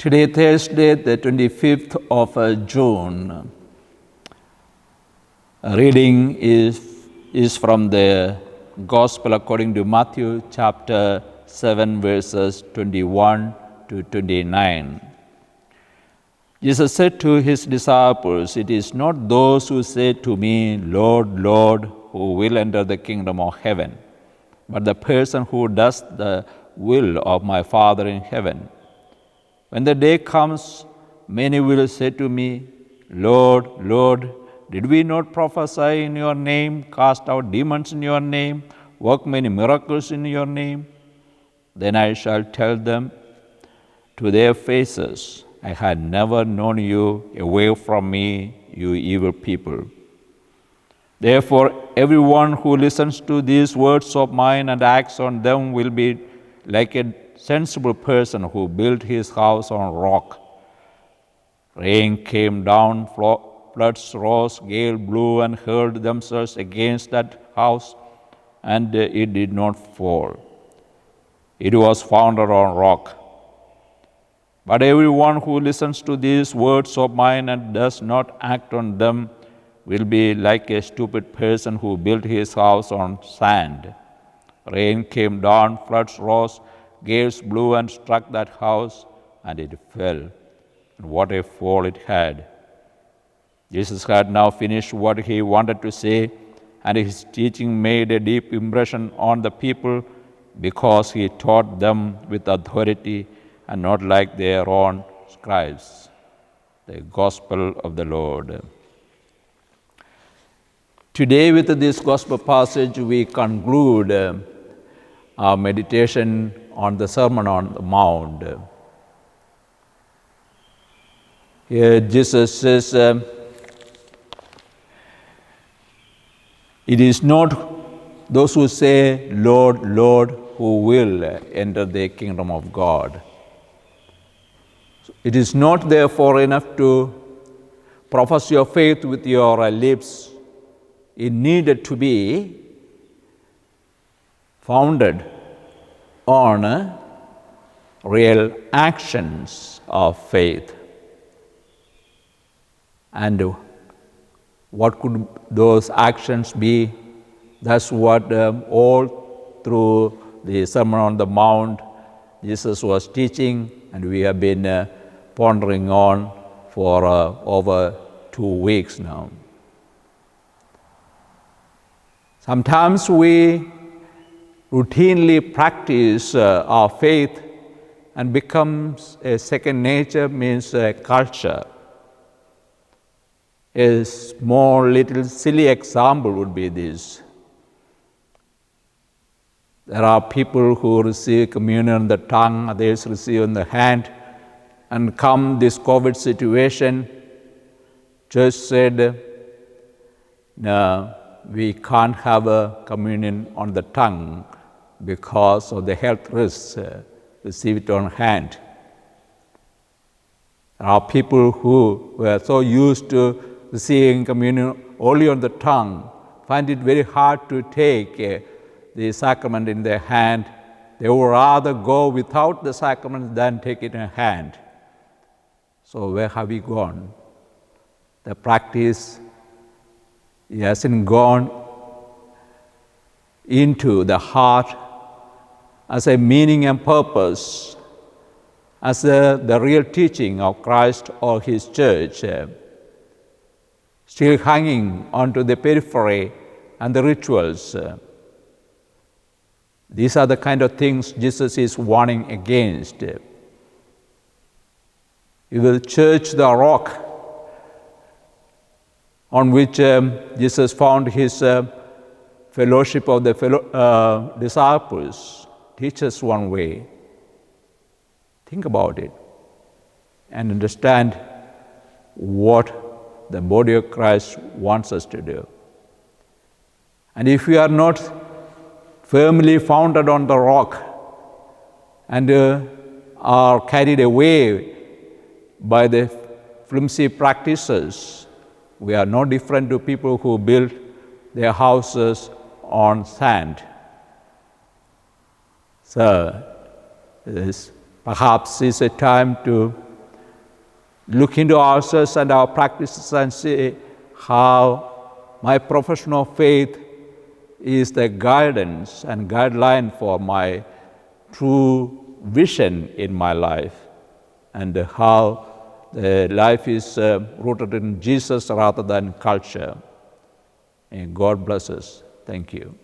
Today, Thursday, the 25th of June, reading is from the Gospel according to Matthew chapter 7, verses 21 to 29. Jesus said to his disciples, "It is not those who say to me, 'Lord, Lord,' who will enter the kingdom of heaven, but the person who does the will of my Father in heaven. When the day comes, many will say to me, 'Lord, Lord, did we not prophesy in your name, cast out demons in your name, work many miracles in your name?' Then I shall tell them to their faces, 'I had never known you. Away from me, you evil people.' Therefore, everyone who listens to these words of mine and acts on them will be like a sensible person who built his house on rock. Rain came down, floods rose, gale blew and hurled themselves against that house, and it did not fall. It was founded on rock. But everyone who listens to these words of mine and does not act on them will be like a stupid person who built his house on sand. Rain came down, floods rose, gales blew and struck that house, and it fell. And what a fall it had." Jesus had now finished what he wanted to say, and his teaching made a deep impression on the people because he taught them with authority and not like their own scribes. The Gospel of the Lord. Today, with this Gospel passage, we conclude our meditation on the Sermon on the Mount. Here Jesus says, "It is not those who say, 'Lord, Lord,' who will enter the kingdom of God." It is not therefore enough to profess your faith with your lips. It needed to be founded on real actions of faith. And what could those actions be? That's what all through the Sermon on the Mount Jesus was teaching, and we have been pondering on for over 2 weeks now. Sometimes we routinely practice our faith and becomes a second nature, means a culture. A small little silly example would be this. There are people who receive communion on the tongue, others receive on the hand, and come this COVID situation, church said, "No, we can't have a communion on the tongue because of the health risks. Receive it on hand." There are people who were so used to receiving communion only on the tongue, find it very hard to take the sacrament in their hand. They would rather go without the sacrament than take it in hand. So where have we gone? The practice hasn't gone into the heart as a meaning and purpose, as the real teaching of Christ or His church, still hanging onto the periphery and the rituals. These are the kind of things Jesus is warning against. If the church, the rock on which Jesus found his fellowship of the disciples, teaches one way. Think about it and understand what the body of Christ wants us to do. And if we are not firmly founded on the rock and are carried away by the flimsy practices, we are no different to people who build their houses on sand. So this perhaps is a time to look into ourselves and our practices and see how my profession of faith is the guidance and guideline for my true vision in my life, and how the life is rooted in Jesus rather than culture. And God bless us. Thank you.